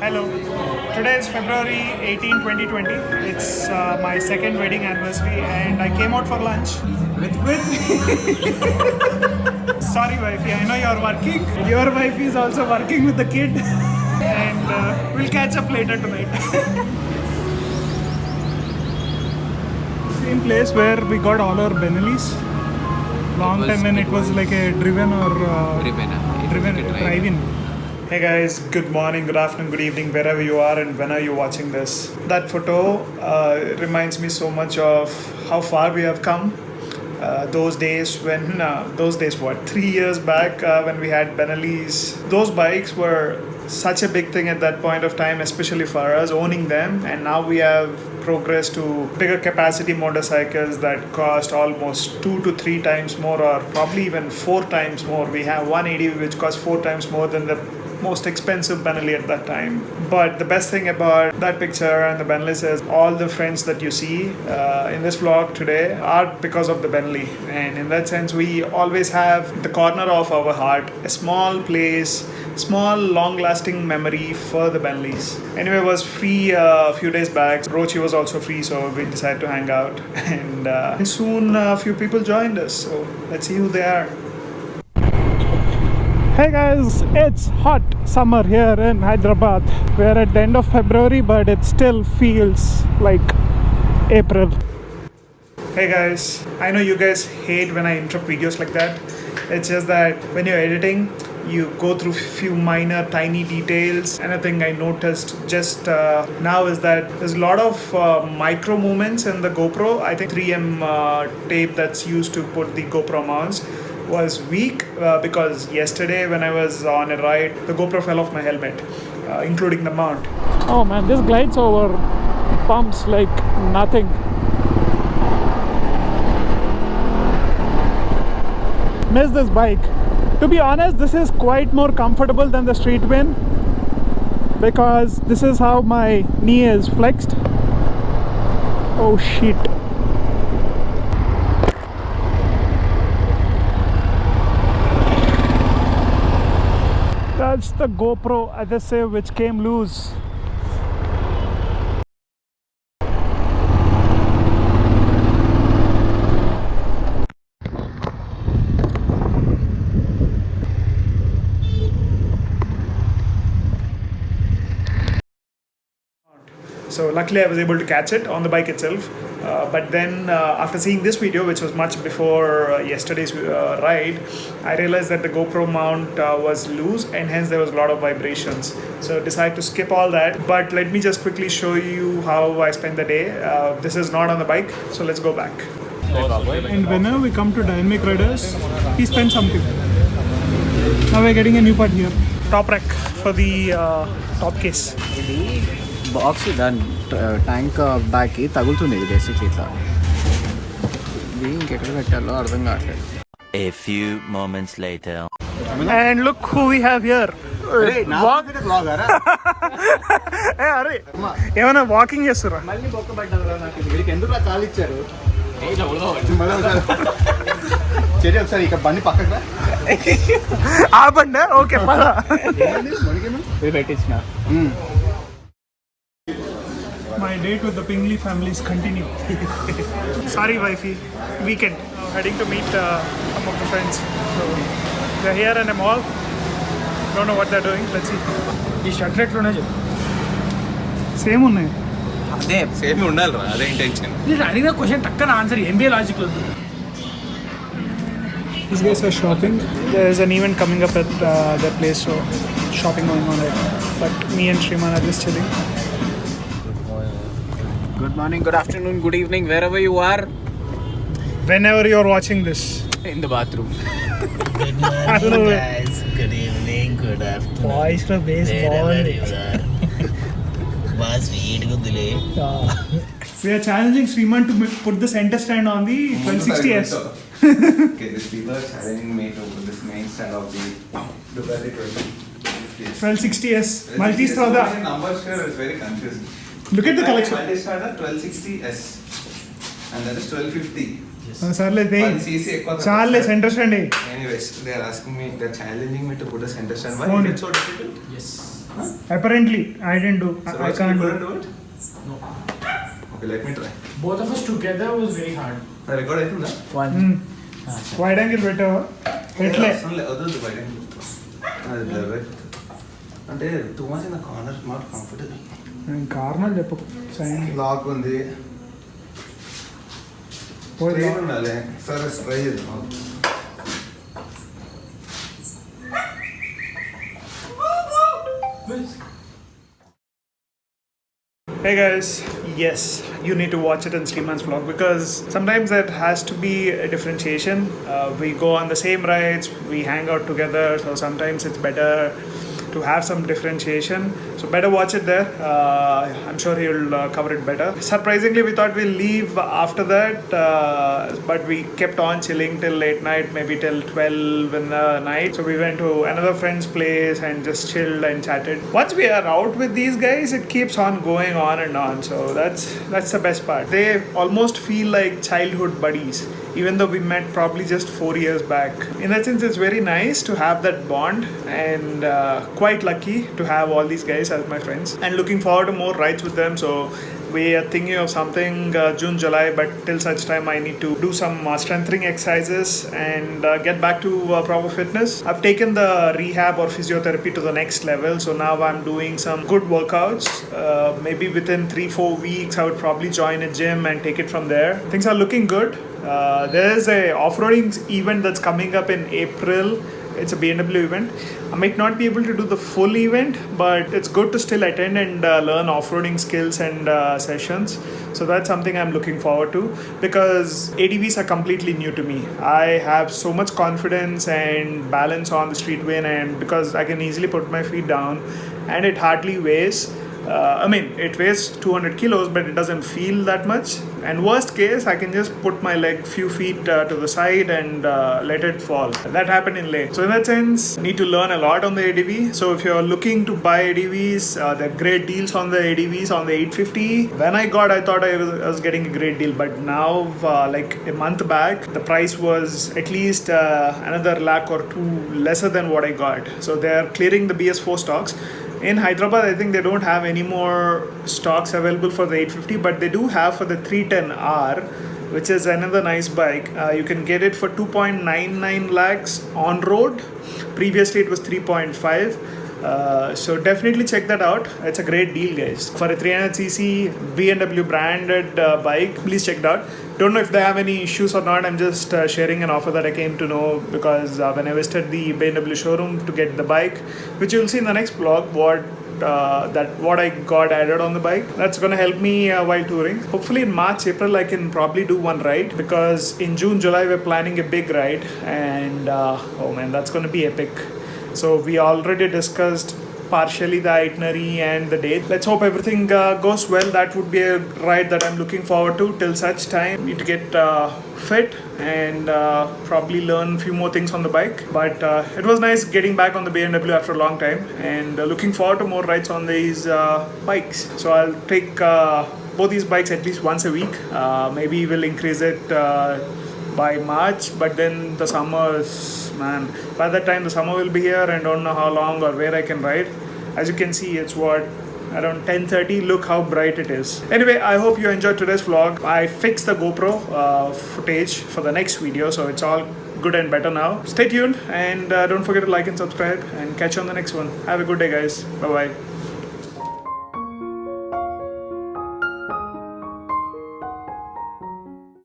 Hello. Today is February 18, 2020. It's my second wedding anniversary and I came out for lunch. With Sorry, wifey, I know you're working. Your wife is also working with the kid. And we'll catch up later tonight. Same place where we got all our Benelis. Long time when it was like a driven or drive-in. Hey guys, good morning, good afternoon, good evening, wherever you are and when are you watching this. That photo reminds me so much of how far we have come. Those days, 3 years back when we had Benelis. Those bikes were such a big thing at that point of time, especially for us owning them, and now we have progressed to bigger capacity motorcycles that cost almost 2 to 3 times more, or probably even 4 times more. We have 180 which costs 4 times more than the most expensive Benelli at that time. But the best thing about that picture and the Benelli is all the friends that you see in this vlog today are because of the Benelli. And in that sense, we always have the corner of our heart, a small place, small long-lasting memory for the Benellis. Anyway, it was free a few days back. Rochi was also free, so we decided to hang out. And soon a few people joined us. So let's see who they are. Hey guys, it's hot summer here in Hyderabad. We're at the end of February, but it still feels like April. Hey guys, I know you guys hate when I interrupt videos like that. It's just that when you're editing, you go through few minor tiny details. And I think I noticed just now is that there's a lot of micro movements in the GoPro. I think 3M tape that's used to put the GoPro mounts was weak because yesterday when I was on a ride, the GoPro fell off my helmet, including the mount. Oh man, this glides over bumps like nothing. Miss this bike. To be honest, this is quite more comfortable than the Street Wind because this is how my knee is flexed. Oh shit. That's the GoPro adhesive which came loose. So luckily I was able to catch it on the bike itself. But then after seeing this video, which was much before yesterday's ride, I realized that the GoPro mount was loose and hence there was a lot of vibrations. So I decided to skip all that. But let me just quickly show you how I spent the day. This is not on the bike, so let's go back. And whenever we come to Dynamic Riders, he spends something. Now we're getting a new part here. Top rack for the top case. Box దాని tank బ్యాక్కి తగులుతుంది ఇది basically ఇట్లా. ఇది ఇంకెక్కడ పెట్టాలో అర్థం కావట్లేదు. A few moments later. And look who we have here. అరే ఏమైనా వాకింగ్ చేస్తురా? మళ్ళీ బొక్క పడ్డారా నాకు వీడికి ఎందుకు కాలు ఇచ్చారు? చెరి ఒకసారి ఇక బండి పక్కకు ఆ బండి ఓకే పద పెట్టించిన. My date with the Pingley families continue. Sorry, wifey. Weekend. Heading to meet some of the friends. So they're here in a mall. Don't know what they're doing. Let's see. ఈ shirt రేట్లు ఉన్నాయి చెప్పు. Same ఉన్నాయి. అదే same ఉండాలి రా, అదే intention. నేను అడిగిన క్వశ్చన్ టక్కన ఆన్సర్ ఎంబీఏ లాజిక్ వద్దు. These guys are shopping. There is an event coming up at their place, so shopping going on right now. But me and Shriman are just chilling. Good morning, good afternoon, good evening, wherever you are. Whenever you're watching this. In the bathroom. Good morning, guys. Good evening, good afternoon. Voice లో bass Wherever you are. బాగా sweet గా వదిలే. We are challenging Shriman to put the center stand on the 1260S. Okay, these people are challenging me to put this main stand of the Ducati 1260S. Multi-Strada. Number share is very confusing. Look at the collection. Multi-Strada 1260S and that is 1250. సర్లే One cc ఎక్కువ చాలే centre stand. Anyways, they are asking me, they are challenging me to put a center stand. Why Phone. is it so difficult? Yes. Apparently, I didn't do. So I you can't couldn't do. do it? No. Okay, let me try. Both of us together was very hard. Record అవుతుందా? Wide angle better. ఎట్లే వద్దు బయట అది blur అంటే too much in the corner not comfortable. కారణాలు చెప్పు. Lock ఉంది. Train ఉండాలి. సరే ట్రై చేద్దాం. Hey guys, yes, you need to watch it in Sriman's vlog because sometimes there has to be a differentiation. We go on the same rides, we hang out together, so sometimes it's better to have some differentiation. So better watch it there. I'm sure he'll cover it better. Surprisingly, we thought we'll leave after that, but we kept on chilling till late night, maybe till 12 in the night. So we went to another friend's place and just chilled and chatted. Once we are out with these guys, it keeps on going on and on. So that's the best part. They almost feel like childhood buddies, even though we met probably just 4 years back. In that sense, it's very nice to have that bond, and quite lucky to have all these guys as my friends, and looking forward to more rides with them. So we are thinking of something June, July, but till such time I need to do some strengthening exercises and get back to proper fitness. I've taken the rehab or physiotherapy to the next level, so now I'm doing some good workouts. Maybe within 3-4 weeks I would probably join a gym and take it from there. Things are looking good. There's a off-roading event that's coming up in April. It's a BMW event. I might not be able to do the full event, but it's good to still attend and learn off-roading skills and sessions. So that's something I'm looking forward to because ADVs are completely new to me. I have so much confidence and balance on the street win, and because I can easily put my feet down and it hardly weighs. It weighs 200 kilos, but it doesn't feel that much. And worst case, I can just put my leg few feet to the side and let it fall. That happened in Leh. So in that sense, need to learn a lot on the ADV. So if you're looking to buy ADVs, there are great deals on the ADVs on the 850. When I thought I was getting a great deal, but now, like a month back, the price was at least another lakh or two lesser than what I got. So they're clearing the BS4 stocks. In Hyderabad, I think they don't have any more stocks available for the 850, but they do have for the 310R, which is another nice bike. You can get it for 2.99 lakhs on road. Previously, it was 3.5. So definitely check that out. It's a great deal, guys. For a 300cc BMW branded bike, please check it out. Don't know if they have any issues or not. I'm just sharing an offer that I came to know because when I visited the BMW showroom to get the bike, which you'll see in the next vlog, what I got added on the bike. That's gonna help me while touring. Hopefully in March, April, I can probably do one ride because in June, July, we're planning a big ride, and oh man, that's gonna be epic. So we already discussed partially the itinerary and the date. Let's hope everything goes well. That would be a ride that I'm looking forward to. Till such time, need to get fit and probably learn a few more things on the bike. But it was nice getting back on the BMW after a long time, and looking forward to more rides on these bikes. So I'll take both these bikes at least once a week. Maybe we'll increase it by March, but then the summers, man, by that time the summer will be here and don't know how long or where I can ride. As you can see, it's around 10:30. Look how bright it is. Anyway, I hope you enjoyed today's vlog. I fixed the GoPro footage for the next video, so it's all good and better now. Stay tuned and don't forget to like and subscribe, and catch you on the next one. Have a good day, guys. Bye bye.